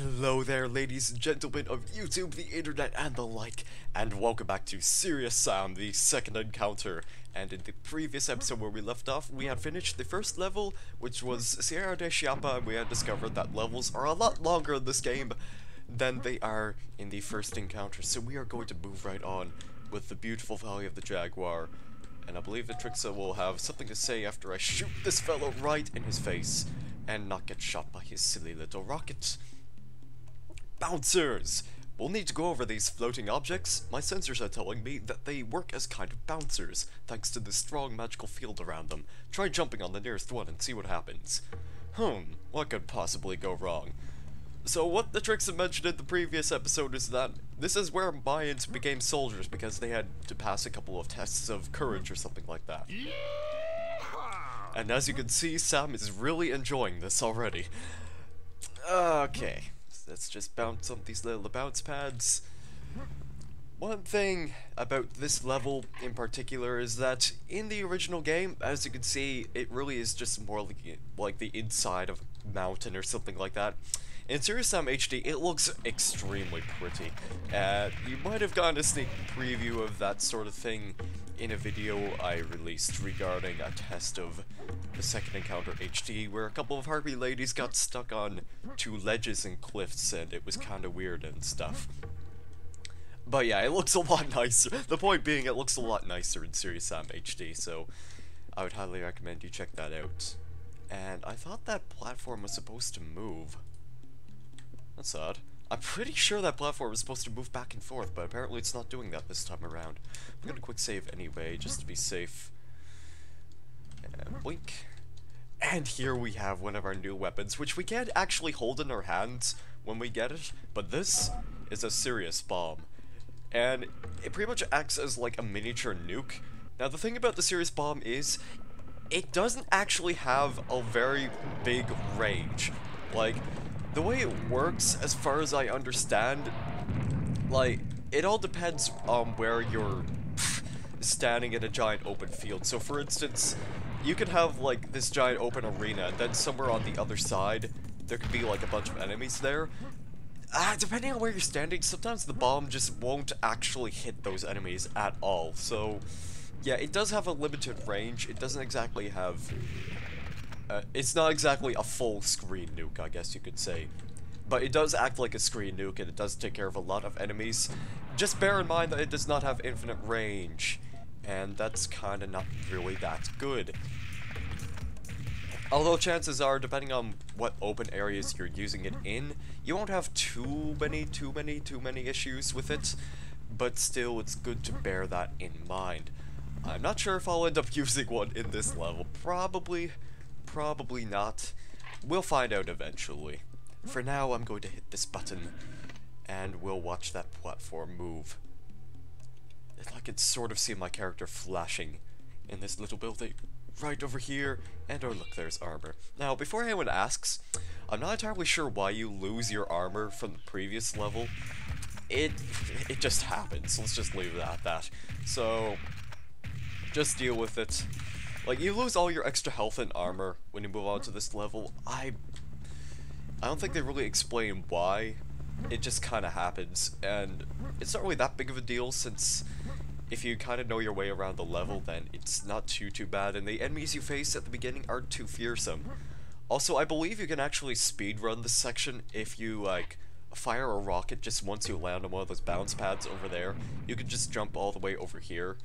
Hello there, ladies and gentlemen of YouTube, the internet, and the like, and welcome back to Serious Sam, the second encounter. And in the previous episode where we left off, we had finished the first level, which was Sierra de Chiapa, and we had discovered that levels are a lot longer in this game than they are in the first encounter. So we are going to move right on with the beautiful Valley of the Jaguar. And I believe the Trixa will have something to say after I shoot this fellow right in his face, and not get shot by his silly little rocket. Bouncers! We'll need to go over these floating objects. My sensors are telling me that they work as kind of bouncers, thanks to the strong magical field around them. Try jumping on the nearest one and see what happens. What could possibly go wrong? So what the Trixa mentioned in the previous episode is that this is where Mayans became soldiers because they had to pass a couple of tests of courage or something like that. And as you can see, Sam is really enjoying this already. Okay. Let's just bounce on these little bounce pads. One thing about this level in particular is that in the original game, as you can see, it really is just more like the inside of a mountain or something like that. In Serious Sam HD, it looks extremely pretty. You might have gotten a sneak preview of that sort of thing in a video I released regarding a test of the second encounter HD, where a couple of harpy ladies got stuck on two ledges and cliffs, and it was kinda weird and stuff. But yeah, it looks a lot nicer. The point being, it looks a lot nicer in Serious Sam HD, so I would highly recommend you check that out. And I thought that platform was supposed to move. That's odd. I'm pretty sure that platform is supposed to move back and forth, but apparently it's not doing that this time around. I'm gonna quick save anyway, just to be safe. And blink. And here we have one of our new weapons, which we can't actually hold in our hands when we get it, but this is a serious bomb. And it pretty much acts as like a miniature nuke. Now the thing about the serious bomb is, it doesn't actually have a very big range. Like, the way it works, as far as I understand, like, it all depends on where you're standing in a giant open field. So for instance, you could have like this giant open arena, and then somewhere on the other side, there could be like a bunch of enemies there. Depending on where you're standing, sometimes the bomb just won't actually hit those enemies at all. So yeah, it does have a limited range. It doesn't exactly have... it's not exactly a full screen nuke, I guess you could say. But it does act like a screen nuke, and it does take care of a lot of enemies. Just bear in mind that it does not have infinite range, and that's kinda not really that good. Although chances are, depending on what open areas you're using it in, you won't have too many issues with it, but still it's good to bear that in mind. I'm not sure if I'll end up using one in this level. Probably not. We'll find out eventually. For now, I'm going to hit this button, and we'll watch that platform move. I can sort of see my character flashing in this little building right over here, and oh look, there's armor. Now, before anyone asks, I'm not entirely sure why you lose your armor from the previous level. It just happens. Let's just leave it at that. So, just deal with it. Like, you lose all your extra health and armor when you move on to this level. I don't think they really explain why. It just kind of happens, and it's not really that big of a deal, since if you kind of know your way around the level, then it's not too bad, and the enemies you face at the beginning aren't too fearsome. Also, I believe you can actually speedrun this section if you, like, fire a rocket just once you land on one of those bounce pads over there. You can just jump all the way over here,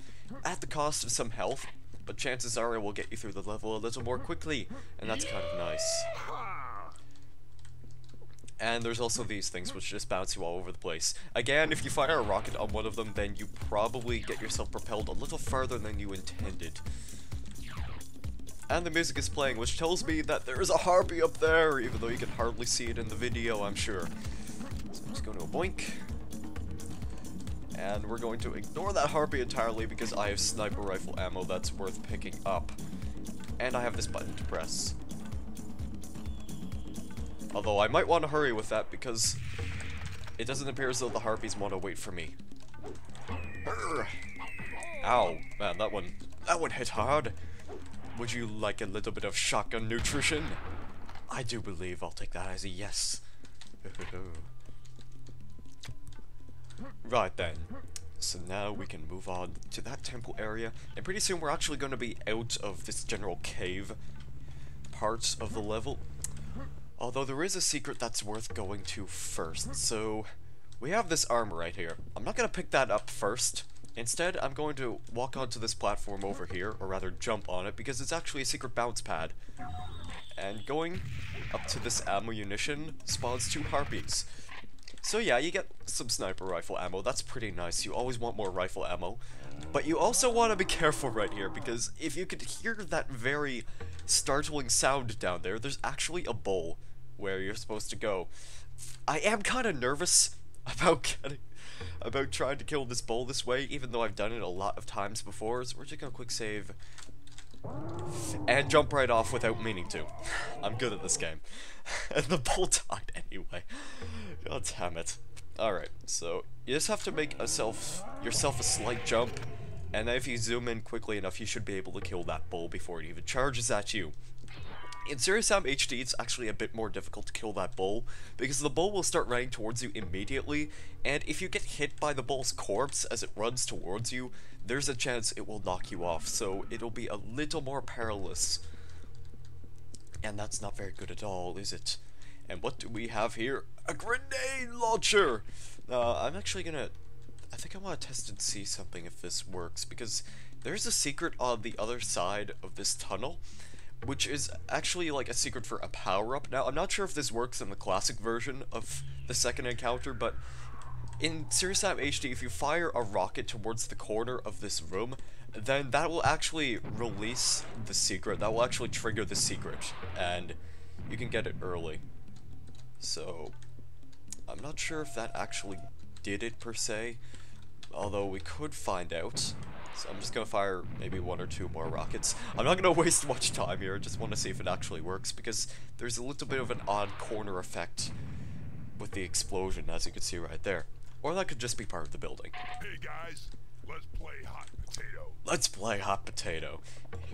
at the cost of some health. But chances are it will get you through the level a little more quickly, and that's kind of nice. And there's also these things which just bounce you all over the place. Again, if you fire a rocket on one of them, then you probably get yourself propelled a little farther than you intended. And the music is playing, which tells me that there is a harpy up there, even though you can hardly see it in the video, I'm sure. So I'm just going to boink. And we're going to ignore that harpy entirely because I have sniper rifle ammo that's worth picking up. And I have this button to press. Although I might want to hurry with that because it doesn't appear as though the harpies want to wait for me. Ow, man, that one hit hard. Would you like a little bit of shotgun nutrition? I do believe I'll take that as a yes. Right then. So now we can move on to that temple area, and pretty soon we're actually going to be out of this general cave part of the level. Although there is a secret that's worth going to first, so we have this armor right here. I'm not going to pick that up first. Instead, I'm going to walk onto this platform over here, or rather jump on it, because it's actually a secret bounce pad. And going up to this ammunition spawns 2 harpies. So yeah, you get some sniper rifle ammo, that's pretty nice. You always want more rifle ammo. But you also want to be careful right here, because if you could hear that very startling sound down there, there's actually a bowl where you're supposed to go. I am kind of nervous about trying to kill this bowl this way, even though I've done it a lot of times before, so we're just gonna quick save and jump right off without meaning to. I'm good at this game. And the bowl died anyway. God damn it. Alright, so you just have to make yourself a slight jump, and if you zoom in quickly enough, you should be able to kill that bowl before it even charges at you. In Serious Sam HD, it's actually a bit more difficult to kill that bull, because the bull will start running towards you immediately, and if you get hit by the bull's corpse as it runs towards you, there's a chance it will knock you off, so it'll be a little more perilous. And that's not very good at all, is it? And what do we have here? A grenade launcher! I'm actually gonna... I think I want to test and see something if this works, because there's a secret on the other side of this tunnel, which is actually like a secret for a power-up. Now, I'm not sure if this works in the classic version of the second encounter, but in Serious Sam HD, if you fire a rocket towards the corner of this room, then that will actually release the secret. That will actually trigger the secret, and you can get it early. So, I'm not sure if that actually did it per se, although we could find out. So I'm just gonna fire maybe 1 or 2 more rockets. I'm not gonna waste much time here, I just want to see if it actually works, because there's a little bit of an odd corner effect with the explosion, as you can see right there. Or that could just be part of the building. Hey guys, let's play hot potato. Let's play hot potato.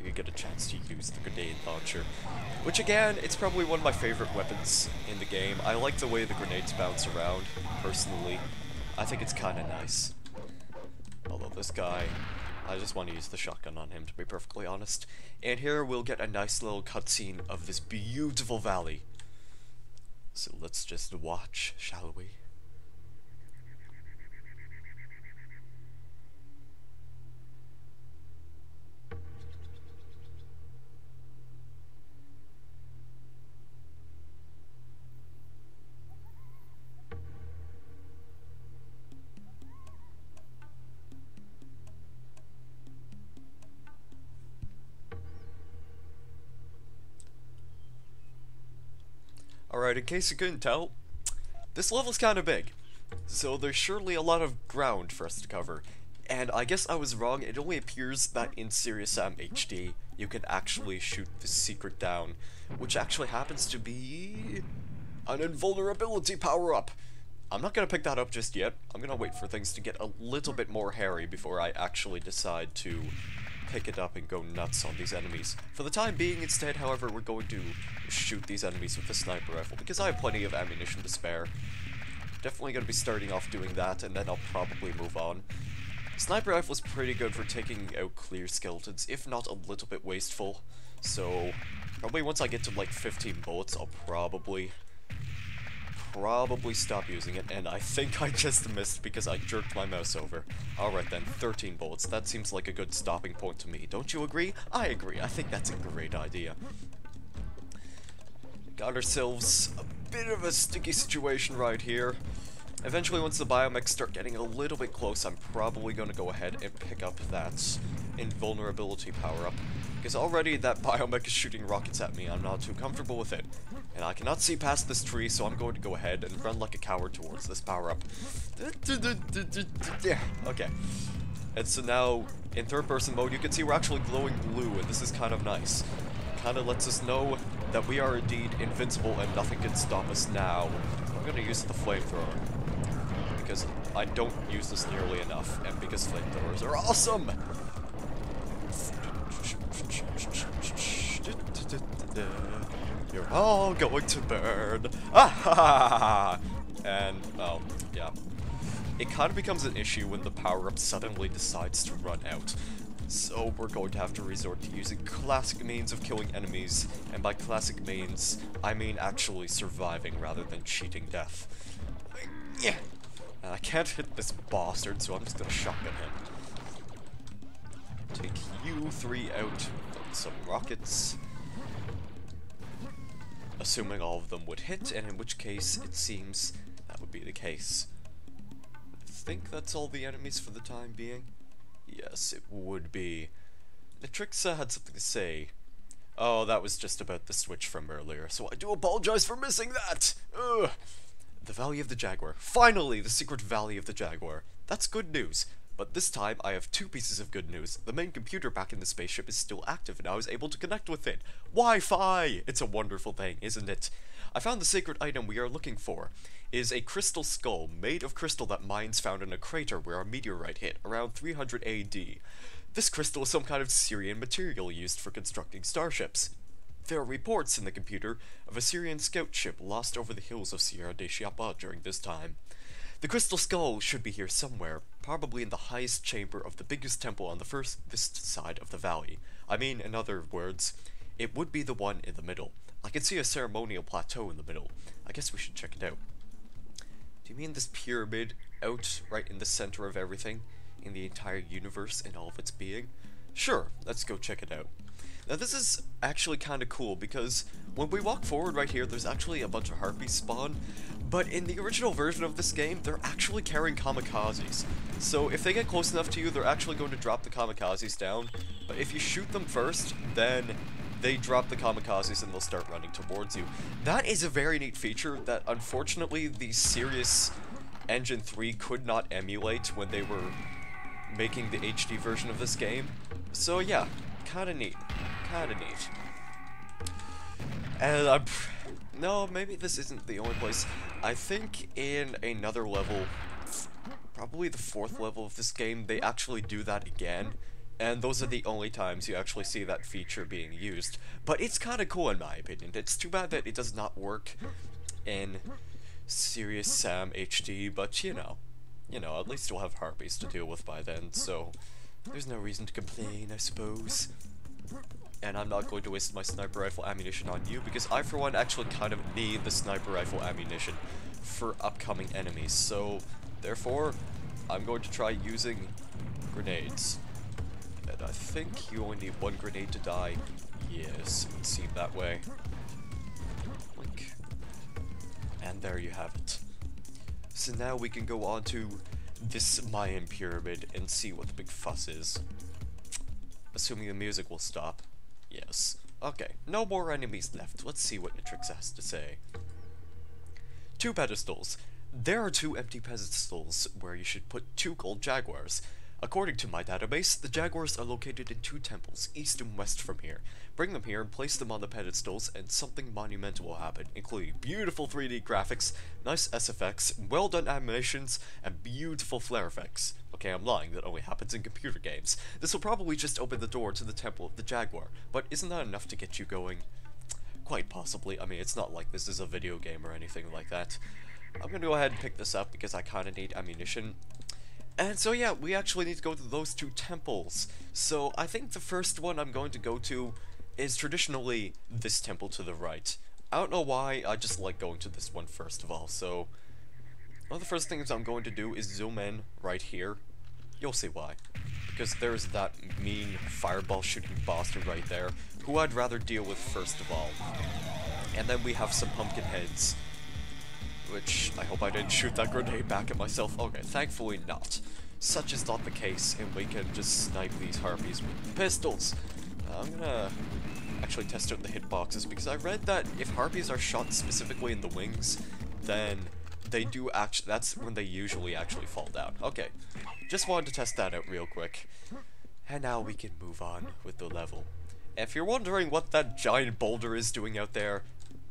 You get a chance to use the grenade launcher, which again, it's probably one of my favorite weapons in the game. I like the way the grenades bounce around, personally. I think it's kinda nice. Although this guy, I just want to use the shotgun on him, to be perfectly honest. And here we'll get a nice little cutscene of this beautiful valley. So let's just watch, shall we? Alright, in case you couldn't tell, this level's kinda big, so there's surely a lot of ground for us to cover. And I guess I was wrong, it only appears that in Serious Sam HD, you can actually shoot the secret down, which actually happens to be an invulnerability power-up. I'm not gonna pick that up just yet, I'm gonna wait for things to get a little bit more hairy before I actually decide to pick it up and go nuts on these enemies. For the time being, instead, however, we're going to shoot these enemies with the sniper rifle, because I have plenty of ammunition to spare. Definitely going to be starting off doing that, and then I'll probably move on. Sniper rifle is pretty good for taking out clear skeletons, if not a little bit wasteful. So, probably once I get to like 15 bullets, I'll probably stop using it, and I think I just missed because I jerked my mouse over. Alright then, 13 bullets. That seems like a good stopping point to me. Don't you agree? I agree. I think that's a great idea. Got ourselves a bit of a sticky situation right here. Eventually, once the biomechs start getting a little bit close, I'm probably going to go ahead and pick up that invulnerability power-up. Because already that biomech is shooting rockets at me, I'm not too comfortable with it. And I cannot see past this tree, so I'm going to go ahead and run like a coward towards this power-up. Okay. And so now, in third-person mode, you can see we're actually glowing blue, and this is kind of nice. Kind of lets us know that we are indeed invincible and nothing can stop us now. I'm going to use the flamethrower, because I don't use this nearly enough, and because flamethrowers are awesome! You're all going to burn. Ah ha ha ha! it kind of becomes an issue when the power-up suddenly decides to run out. So we're going to have to resort to using classic means of killing enemies, and by classic means, I mean actually surviving rather than cheating death. Yeah. And I can't hit this bastard, so I'm just gonna shotgun him. Take you three out with some rockets. Assuming all of them would hit, and in which case, it seems that would be the case. I think that's all the enemies for the time being. Yes, it would be. Nitrixa had something to say. Oh, that was just about the switch from earlier, so I do apologize for missing that! Ugh. The Valley of the Jaguar. Finally, the secret Valley of the Jaguar. That's good news. But this time, I have two pieces of good news. The main computer back in the spaceship is still active, and I was able to connect with it. Wi-Fi! It's a wonderful thing, isn't it? I found the sacred item we are looking for. It is a crystal skull made of crystal that mines found in a crater where a meteorite hit around 300 AD. This crystal is some kind of Syrian material used for constructing starships. There are reports in the computer of a Syrian scout ship lost over the hills of Sierra de Chiapa during this time. The crystal skull should be here somewhere, probably in the highest chamber of the biggest temple on the furthest side of the valley. I mean, in other words, it would be the one in the middle. I can see a ceremonial plateau in the middle. I guess we should check it out. Do you mean this pyramid out right in the center of everything? In the entire universe and all of its being? Sure, let's go check it out. Now this is actually kind of cool because when we walk forward right here, there's actually a bunch of harpies spawn, but in the original version of this game, they're actually carrying kamikazes. So if they get close enough to you, they're actually going to drop the kamikazes down, but if you shoot them first, then they drop the kamikazes and they'll start running towards you. That is a very neat feature that unfortunately the Sirius Engine 3 could not emulate when they were making the HD version of this game. So yeah, kinda neat. Kinda neat. And no, maybe this isn't the only place. I think in another level, probably the 4th level of this game, they actually do that again. And those are the only times you actually see that feature being used. But it's kinda cool in my opinion. It's too bad that it does not work in Serious Sam HD, but you know, at least we'll have harpies to deal with by then, so there's no reason to complain, I suppose. And I'm not going to waste my sniper rifle ammunition on you, because I, for one, actually kind of need the sniper rifle ammunition for upcoming enemies, so therefore, I'm going to try using grenades. And I think you only need one grenade to die. Yes, it would seem that way. Blink. And there you have it. So now we can go on to this Mayan pyramid and see what the big fuss is. Assuming the music will stop. Yes. Okay, no more enemies left. Let's see what Nitrixa has to say. 2 pedestals. There are 2 empty pedestals where you should put 2 gold jaguars. According to my database, the jaguars are located in 2 temples, east and west from here. Bring them here and place them on the pedestals, and something monumental will happen, including beautiful 3D graphics, nice SFX, well done animations, and beautiful flare effects. Okay, I'm lying, that only happens in computer games. This will probably just open the door to the Temple of the Jaguar, but isn't that enough to get you going? Quite possibly. I mean, it's not like this is a video game or anything like that. I'm gonna go ahead and pick this up because I kinda need ammunition. And so yeah, we actually need to go to those 2 temples. So I think the first one I'm going to go to is traditionally this temple to the right. I don't know why, I just like going to this one first of all. So one of the first things I'm going to do is zoom in right here. You'll see why. Because there's that mean fireball shooting bastard right there, who I'd rather deal with first of all. And then we have some pumpkin heads. Which, I hope I didn't shoot that grenade back at myself. Okay, thankfully not. Such is not the case, and we can just snipe these harpies with pistols. I'm gonna actually test out the hitboxes, because I read that if harpies are shot specifically in the wings, then they do actually, that's when they usually actually fall down. Okay, just wanted to test that out real quick. And now we can move on with the level. If you're wondering what that giant boulder is doing out there,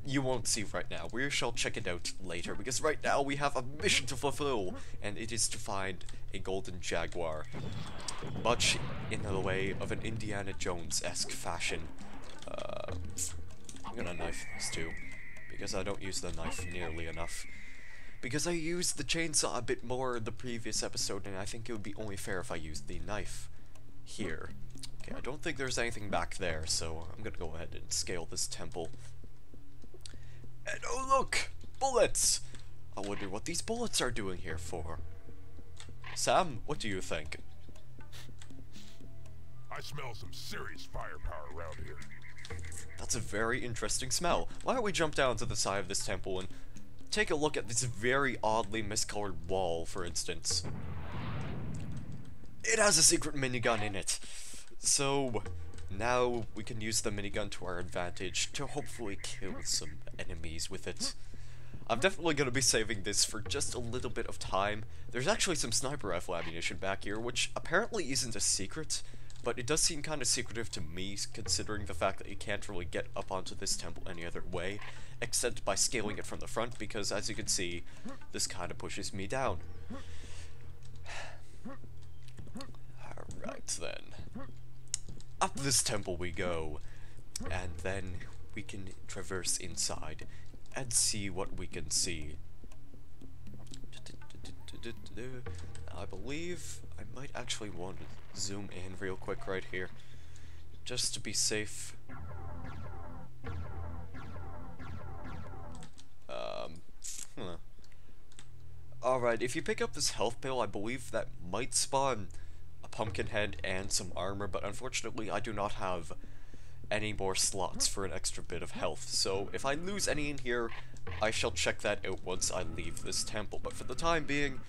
you won't see right now. We shall check it out later, because right now we have a mission to fulfill, and it is to find a golden jaguar. Much in the way of an Indiana Jones-esque fashion. I'm gonna knife these 2, because I don't use the knife nearly enough. because I used the chainsaw a bit more in the previous episode, and I think it would be only fair if I used the knife here. Okay, I don't think there's anything back there, so I'm gonna go ahead and scale this temple. And oh look! Bullets! I wonder what these bullets are doing here for. Sam, what do you think? I smell some serious firepower around here. That's a very interesting smell. Why don't we jump down to the side of this temple and take a look at this very oddly miscolored wall, for instance. It has a secret minigun in it. So, now we can use the minigun to our advantage to hopefully kill some enemies with it. I'm definitely going to be saving this for just a little bit of time. There's actually some sniper rifle ammunition back here, which apparently isn't a secret, but it does seem kind of secretive to me, considering the fact that you can't really get up onto this temple any other way, except by scaling it from the front, because as you can see, this kind of pushes me down. Alright then. Up this temple we go, and then we can traverse inside and see what we can see. I believe I might actually want to zoom in real quick right here, just to be safe. Alright, if you pick up this health pill, I believe that might spawn a pumpkin head and some armor, but unfortunately I do not have any more slots for an extra bit of health, so if I lose any in here, I shall check that out once I leave this temple, but for the time being,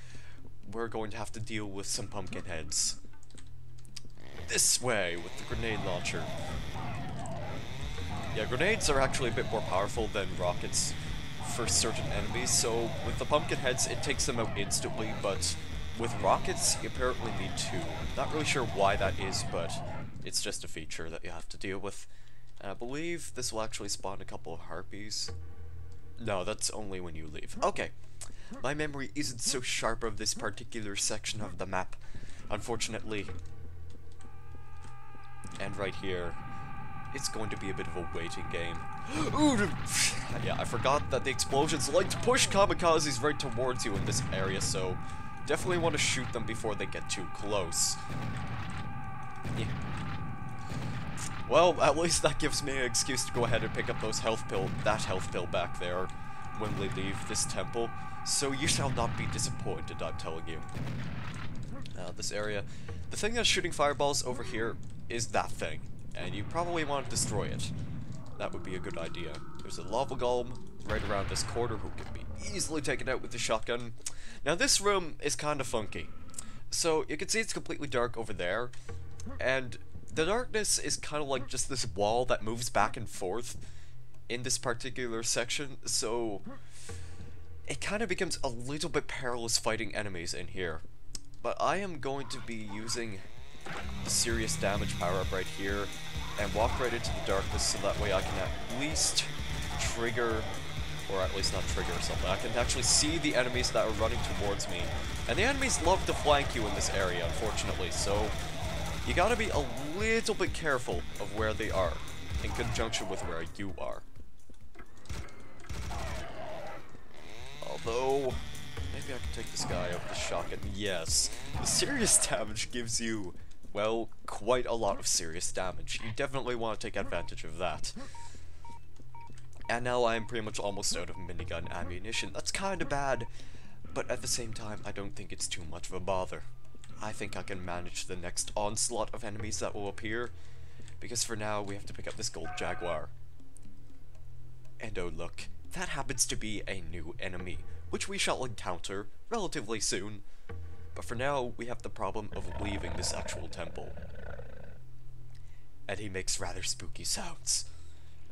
we're going to have to deal with some pumpkin heads. This way, with the grenade launcher. Yeah, grenades are actually a bit more powerful than rockets for certain enemies, so with the pumpkin heads, it takes them out instantly, but with rockets, you apparently need two. Not really sure why that is, but it's just a feature that you have to deal with. And I believe this will actually spawn a couple of harpies. No, that's only when you leave. Okay. My memory isn't so sharp of this particular section of the map, unfortunately. And right here, it's going to be a bit of a waiting game. Ooh, yeah, I forgot that the explosions like to push kamikazes right towards you in this area, so definitely want to shoot them before they get too close. Yeah. Well, at least that gives me an excuse to go ahead and pick up that health pill back there when we leave this temple. So you shall not be disappointed, I'm telling you. This area. The thing that's shooting fireballs over here is that thing, and you probably want to destroy it. That would be a good idea. There's a lava golem right around this corner who can be easily taken out with the shotgun. Now this room is kind of funky. So you can see it's completely dark over there, and the darkness is kind of like just this wall that moves back and forth in this particular section, so it kind of becomes a little bit perilous fighting enemies in here. But I am going to be using the serious damage power-up right here and walk right into the darkness, so that way I can at least trigger, or at least not trigger or something, I can actually see the enemies that are running towards me. And the enemies love to flank you in this area, unfortunately, so you gotta be a little bit careful of where they are, in conjunction with where you are. Although, maybe I can take this guy out with the shotgun. Yes, the serious damage gives you, well, quite a lot of serious damage. You definitely want to take advantage of that. And now I am pretty much almost out of minigun ammunition. That's kinda bad, but at the same time, I don't think it's too much of a bother. I think I can manage the next onslaught of enemies that will appear, because for now, we have to pick up this gold Jaguar. And oh look, that happens to be a new enemy, which we shall encounter relatively soon. But for now, we have the problem of leaving this actual temple. And he makes rather spooky sounds.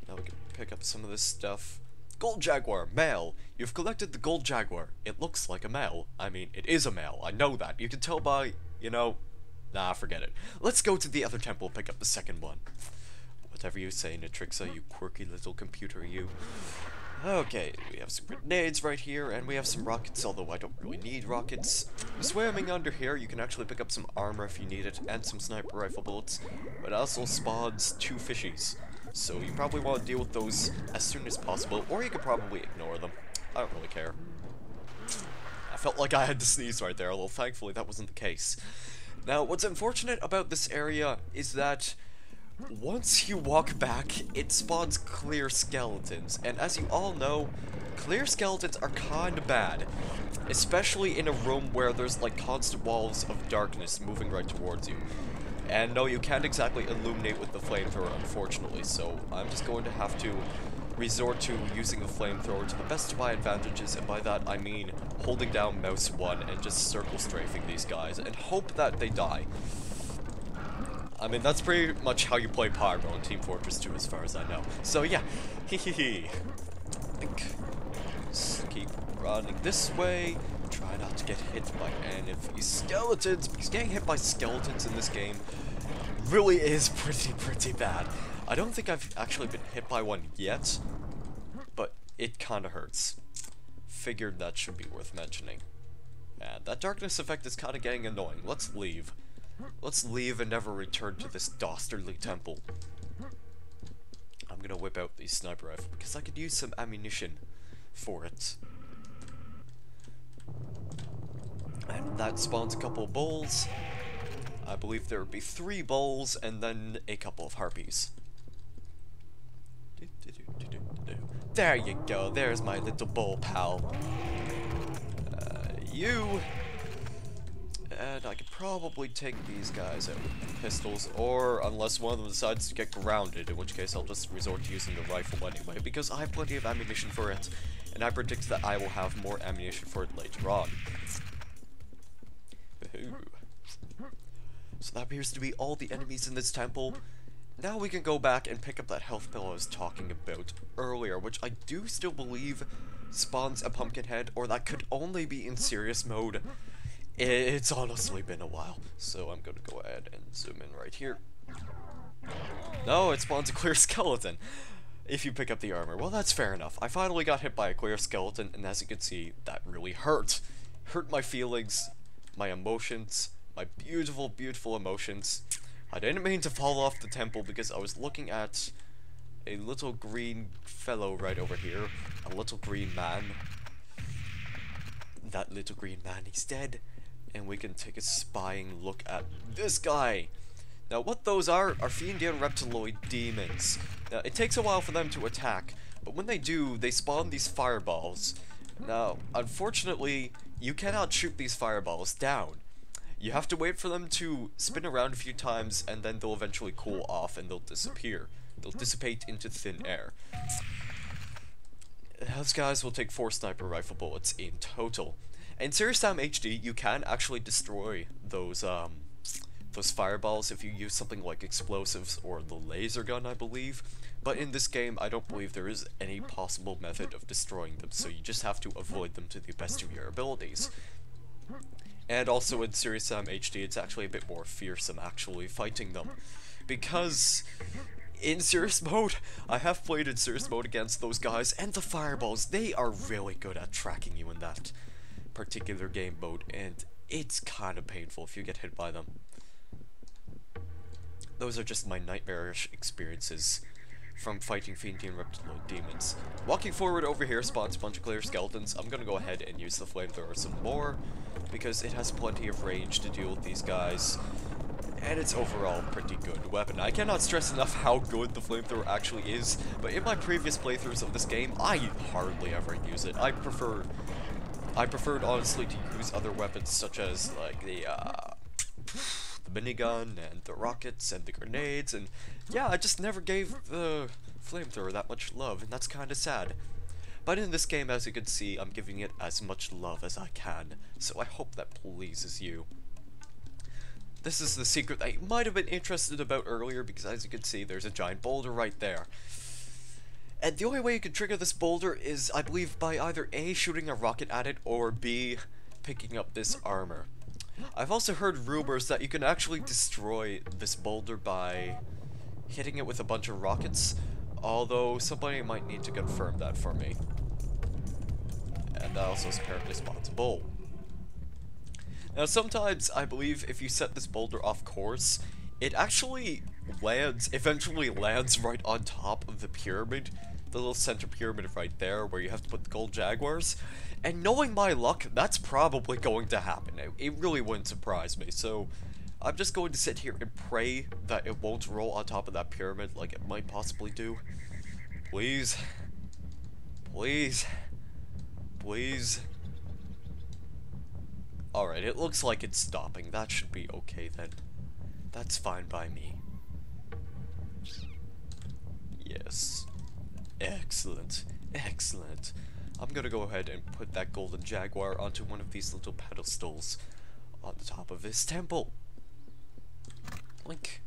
Now we can pick up some of this stuff. Gold Jaguar, male. You've collected the gold Jaguar. It looks like a male. I mean, it is a male. I know that. You can tell by, you know... Nah, forget it. Let's go to the other temple and pick up the second one. Whatever you say, Nitrixa, you quirky little computer, you. Okay, we have some grenades right here, and we have some rockets, although I don't really need rockets. Swimming under here, you can actually pick up some armor if you need it, and some sniper rifle bullets. But it also spawns 2 fishies, so you probably want to deal with those as soon as possible, or you could probably ignore them. I don't really care. felt like I had to sneeze right there, although thankfully that wasn't the case. Now, what's unfortunate about this area is that once you walk back, it spawns clear skeletons, and as you all know, clear skeletons are kinda bad. Especially in a room where there's like constant walls of darkness moving right towards you. And no, you can't exactly illuminate with the flamethrower, unfortunately, so I'm just going to have to resort to using the flamethrower to the best of my advantages, and by that I mean holding down mouse 1 and just circle strafing these guys and hope that they die. I mean, that's pretty much how you play Pyro in Team Fortress 2 as far as I know. So yeah, hee. Just keep running this way, try not to get hit by any of these skeletons, because getting hit by skeletons in this game really is pretty bad. I don't think I've actually been hit by one yet, but it kinda hurts. Figured that should be worth mentioning. And that darkness effect is kinda getting annoying. Let's leave. Let's leave and never return to this dastardly temple. I'm gonna whip out the sniper rifle because I could use some ammunition for it. And that spawns a couple of bowls. I believe there would be 3 bowls and then a couple of harpies. There you go, there's my little bowl pal. You. And I could probably take these guys out with pistols, or unless one of them decides to get grounded, in which case I'll just resort to using the rifle anyway, because I have plenty of ammunition for it, and I predict that I will have more ammunition for it later on. So that appears to be all the enemies in this temple. Now we can go back and pick up that health pill I was talking about earlier, which I do still believe spawns a pumpkin head, or that could only be in serious mode. It's honestly been a while, so I'm gonna go ahead and zoom in right here. No, it spawns a clear skeleton if you pick up the armor. Well, that's fair enough. I finally got hit by a clear skeleton, and as you can see, that really hurt. Hurt my feelings, my emotions, my beautiful emotions. I didn't mean to fall off the temple because I was looking at a little green fellow right over here. A little green man. That little green man, he's dead. And we can take a spying look at this guy. Now what those are Fiendian reptiloid demons. Now it takes a while for them to attack, but when they do, they spawn these fireballs. Now, unfortunately, you cannot shoot these fireballs down. You have to wait for them to spin around a few times, and then they'll eventually cool off and they'll disappear. They'll dissipate into thin air. Those guys will take 4 sniper rifle bullets in total. In Serious Sam HD, you can actually destroy those fireballs if you use something like explosives or the laser gun, I believe. But in this game, I don't believe there is any possible method of destroying them, so you just have to avoid them to the best of your abilities. And also in Serious Sam HD, it's actually a bit more fearsome actually fighting them, because in serious mode, I have played in serious mode against those guys, and the fireballs, they are really good at tracking you in that particular game mode, and it's kind of painful if you get hit by them. Those are just my nightmarish experiences from fighting Fiendian reptiloid demons. Walking forward over here spawns a bunch of clear skeletons. I'm gonna go ahead and use the flamethrower some more, because it has plenty of range to deal with these guys, and it's overall a pretty good weapon. I cannot stress enough how good the flamethrower actually is, but in my previous playthroughs of this game, I hardly ever use it. I preferred honestly to use other weapons such as like the minigun and the rockets and the grenades, and yeah, I just never gave the flamethrower that much love, and that's kinda sad. But in this game, as you can see, I'm giving it as much love as I can, so I hope that pleases you. This is the secret that you might have been interested about earlier, because as you can see, there's a giant boulder right there. And the only way you can trigger this boulder is, I believe, by either A, shooting a rocket at it, or B, picking up this armor. I've also heard rumors that you can actually destroy this boulder by hitting it with a bunch of rockets, although somebody might need to confirm that for me. And that also apparently spawns a bowl. Now sometimes, I believe, if you set this boulder off course, it actually eventually lands right on top of the pyramid, the little center pyramid right there where you have to put the gold jaguars. And knowing my luck, that's probably going to happen. It really wouldn't surprise me, so I'm just going to sit here and pray that it won't roll on top of that pyramid like it might possibly do. Please. Please. Please. Alright, it looks like it's stopping. That should be okay then. That's fine by me. Yes. Excellent. Excellent. I'm gonna go ahead and put that golden jaguar onto one of these little pedestals on the top of this temple. Blink.